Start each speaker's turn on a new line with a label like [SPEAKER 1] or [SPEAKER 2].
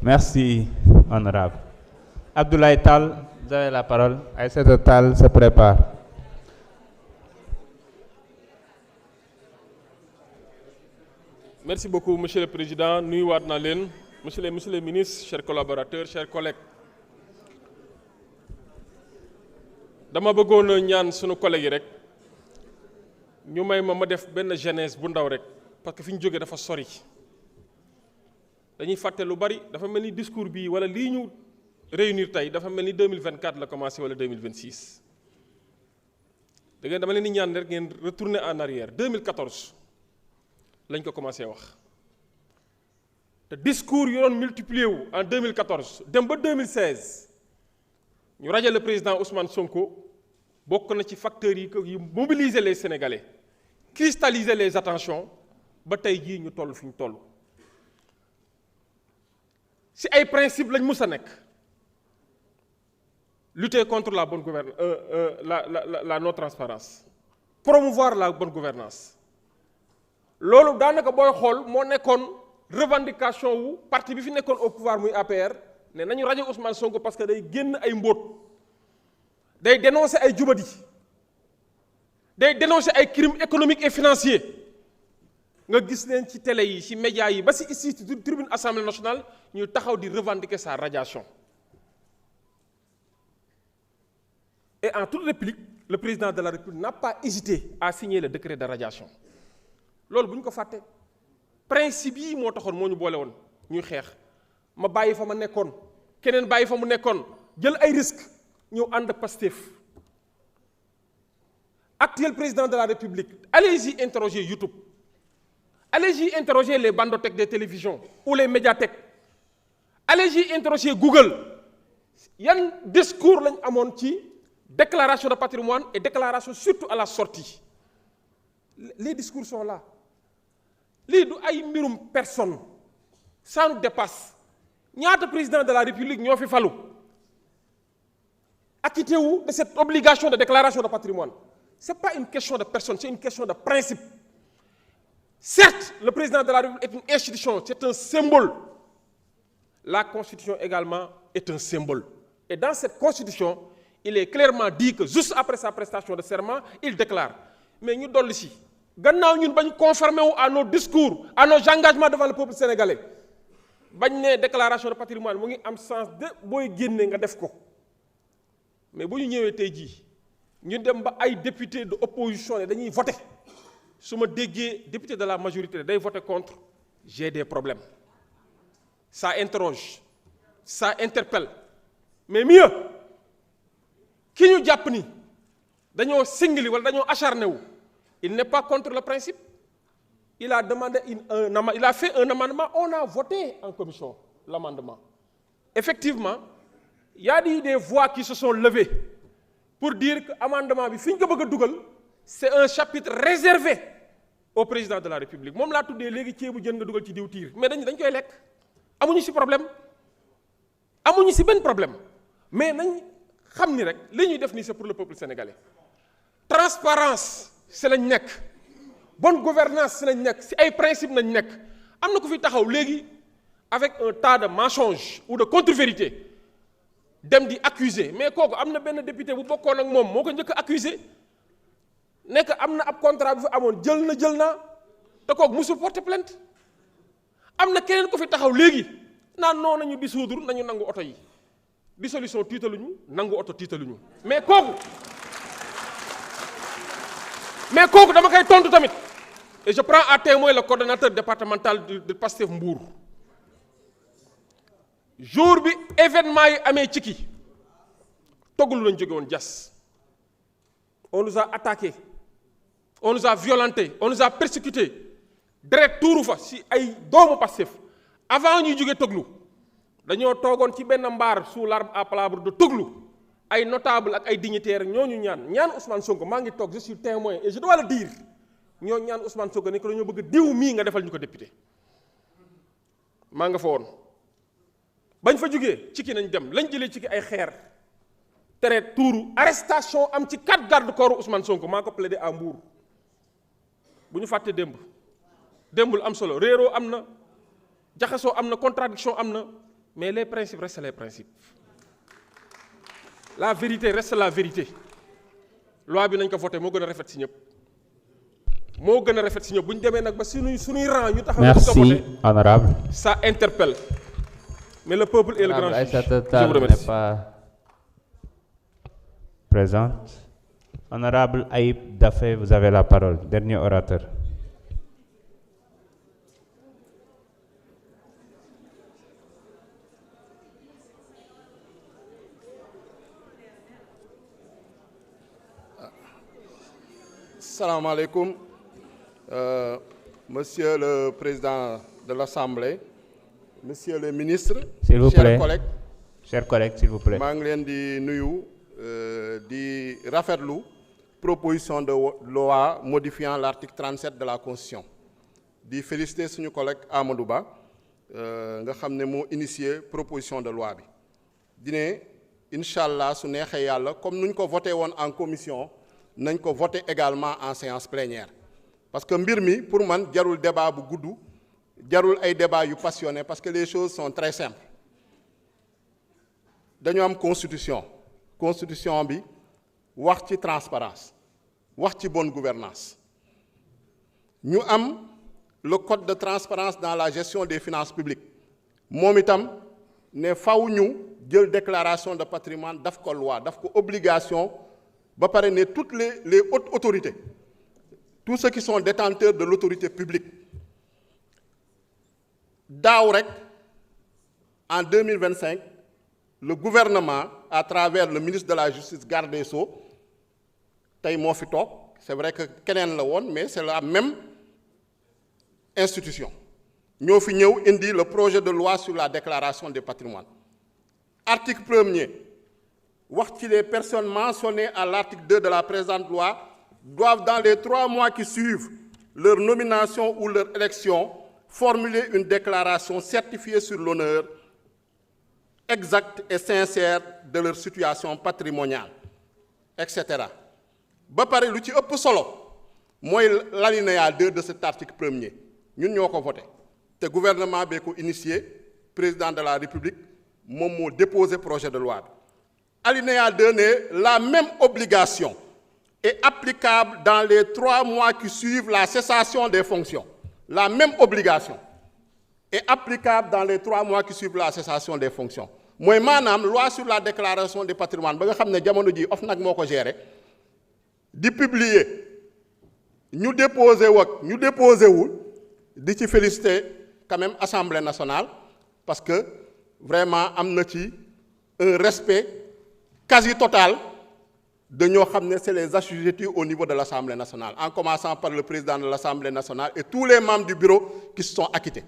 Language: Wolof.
[SPEAKER 1] Merci, honorable. Abdoulaye Tall, vous avez la parole. Aïssata Tall se prépare.
[SPEAKER 2] Merci beaucoup, Monsieur le Président. Nuyuwaat naa leen monsieur les ministres, chers collaborateurs, chers collègues. dama bëggoon ñaan sunu collègues yi rek ñu may ma def benn genèse bu ndaw rek parce que fi ñu jógee dafa sori dañuy fàtte lu bari dafa mel ni discours bi wala lii ñu réunir tey dafa mel ni 2024 la commencé wala 2026 da ngeen dama leen di ñaan rek ngeen retourner en arrière 2014 lañ ko commencé wax te discours yu doon multiplié wu en 2014 dem ba 2016 ñu rajo le président Ousmane Sonko bokk na ci facteurs yi mobiliser les Sénégalais cristalliser les attentions ba tey jii ñu toll fi ñu toll si ay principes lañ mus a nekk lutter contre la bonne gouvernance la non transparence promouvoir la bonne gouvernance loolu daanaka booy xool moo nekkoon revendication wu parti bi fi nekkoon au pouvoir muy APR ne nañu rajo Ousmane Sonko parce que day génn ay mbóot day dénoncer ay jubadi day dénoncer ay crimes économiques et financiers nga gis leen ci télé yi ci médias yi ba ci tribune Assemblée nationale ñuy taxaw di revendiquer sa radiation. Et en toute réplique le président de la République n'a pas hésité à signer le décret de radiation loolu bu ñu ko fàtte principe yi moo taxoon moo ñu boole woon ñuy xeex ma bàyyi fa ma nekkoon keneen bàyyi fa mu nekkoon jël ay risques ñëw ànd ak Pastef actuel président de la République allez-y interroger YouTube allez-y interroger les bandothèques des télévisions ou les médiathèques allez-y interroger Google yan discours lañ amoon ci déclaration de patrimoine et déclaration surtout à la sortie les discours sont là lii du ay mbirum personne ça nous dépasse ñaata président de la République ñoo fi falu acquitté wu de cette obligation de déclaration de patrimoine c'est pas une question de personne c'est une question de principe certes le président de la République est une institution c'est un symbole la Constitution également est un symbole et dans cette Constitution il est clairement dit que juste après sa prestation de serment il déclare mais ñu dolli si gannaaw ñun bañ conformer wu à nos discours à nos engagements devant le peuple sénégalais bañ ne déclaration de patrimoine mu ngi am sens de booy génne nga def ko mais bu ñu ñëwee tey jii ñu dem ba ay député de opposition ne dañuy voter su ma déggee député de la majorité day voter contre j'ai des problèmes ça interroge ça interpelle mais mieux ki ñu jàpp ni dañoo singli wala dañoo acharné wu il n'est pas contre le principe il a demandé il a fait un amendement on a voté en commission l'amendement effectivement il y a des voix qui se sont levées pour dire que amendement bi fi ñu ko bëgg a dugal c'est un chapitre réservé au président de la République moom laa tuddee léegi ceebu jën nga dugal ci diw tiir mais dañ koy lekk amuñu ci problème amuñu ci benn problème mais nañ xam ni rek li ñuy def nii c'est pour le peuple sénégalais transparence ci lañ nekk bonne gouvernance ci lañ nekk ci ay principe nañ nekk am na ku fi taxaw léegi avec un tas de mensonges ou de contre-vérités dem di accuser mais kooku am na benn député bu bokkoon ak moom moo ko njëkk a accuser nekk am na ab contrat bu fi amoon jël naa te kooku musul porter plainte am na keneen ko fi taxaw léegi naan noonu nañu dissoudre nañu nangu oto yi dissolution tiitaluñu nangu oto tiitaluñu mais kooku dama koy tontu tamit et je prends à témoin le coordonnateur départemental de Pastef Mbour jour bi événement yi amee ci ki toggulu lañ jóge woon jas on nous a attaqué on nous a violenté on nous a persécuté deret tuuru fa si ay doomu Pastef avant ñuy jóge toglu dañoo toogoon ci benn mbaar sous l'arbre à palabre de toglu ay notable ak ay dignitaires ñooñu ñaan Ousmane Sonko maa ngi toog je suis témoin et je dois le dire ñoo ñaan Ousmane Sonko ne ko dañoo bëgg diw mii nga defal ñu ko député maa nga fa woon bañ fa jógee ci ki nañ dem lañ jëlee ci ki ay xeer tere tuuru arrestation am ci 4 gardes corps Ousmane Sonko maa ko plaidé à Mbour bu ñu fàtte démbul am solo réeroo am na jaxasoo am na contradiction am na Mais les principes restent les principes. La vérité reste la vérité. Loi bi nañ ko voté moo gën a rafet si ñëpp. moo gën a rafet si ñëpp bu ñu demee nag ba suñuy rang ñu taxaw.
[SPEAKER 1] Merci, honorable.
[SPEAKER 2] Ça interpelle. Mais le peuple est le grand juge.
[SPEAKER 1] Aïssata
[SPEAKER 2] Je
[SPEAKER 1] Tall
[SPEAKER 2] vous remercie.
[SPEAKER 1] n'est pas présente. Honorable Aïb Dafé, vous avez la parole. Dernier orateur.
[SPEAKER 3] Salam alaikum, Monsieur le Président de l'Assemblée, Monsieur le Ministre,
[SPEAKER 1] S'il vous plaît.
[SPEAKER 3] collègues,
[SPEAKER 1] Chers collègues, s'il vous plaît.
[SPEAKER 3] maa ngi leen di nuyu di rafetlu proposition de loi modifiant l'article 37 de la Constitution di féliciter suñu collègue Amadou Ba nga xam ne moo initié proposition de loi bi di ne incha allah su neexee yàlla comme nuñ ko voté woon en commission nañ ko voté également en séance plénière parce que mbir mi pour man jarul débat bu gudd jarul ay débat yu passionné parce que les choses sont très simples dañu am constitution bi wax ci transparence wax ci bonne gouvernance ñu am le code de transparence dans la gestion des finances publiques moom itam ne faw ñu jël déclaration de patrimoine daf ko loi daf ko obligation ba pare ne toutes les hautes autorités tous ceux qui sont détenteurs de l'autorité publique daaw rek en 2025 le gouvernement à travers le ministre de la justice garde des Sceaux tey moo fi toog c'est vrai que keneen la woon mais c'est la même institution ñoo fi ñëw indi le projet de loi sur la déclaration des patrimoines article 1er wax ci les personnes mentionnées à l'article 2 de la présente loi doivent dans les 3 mois qui suivent leur nomination ou leur élection formuler une déclaration certifiée sur l'honneur exacte et sincère de leur situation patrimoniale etc. ba pare lu ci ëpp solo mooy l'alinéa 2 de cet article 1er ñun ñoo ko voté te gouvernement bee ko initié président de la République moom moo déposé projet de loi bi alinéa 2 ne la même obligation est applicable dans les 3 mois qui suivent la cessation des fonctions la même obligation est applicable dans les 3 mois qui suivent la cessation des fonctions mooy maanaam loi sur la déclaration des patrimoines ba nga xam ne jamono ji OFNAC moo ko géré di publier ñu déposé wul di ci féliciter quand même Assemblée nationale parce que vraiment am na ci un respect quasi total de ñoo xam ne c'est les assujettis au niveau de l'Assemblée nationale en commençant par le président de l'Assemblée nationale et tous les membres du bureau qui se sont acquittés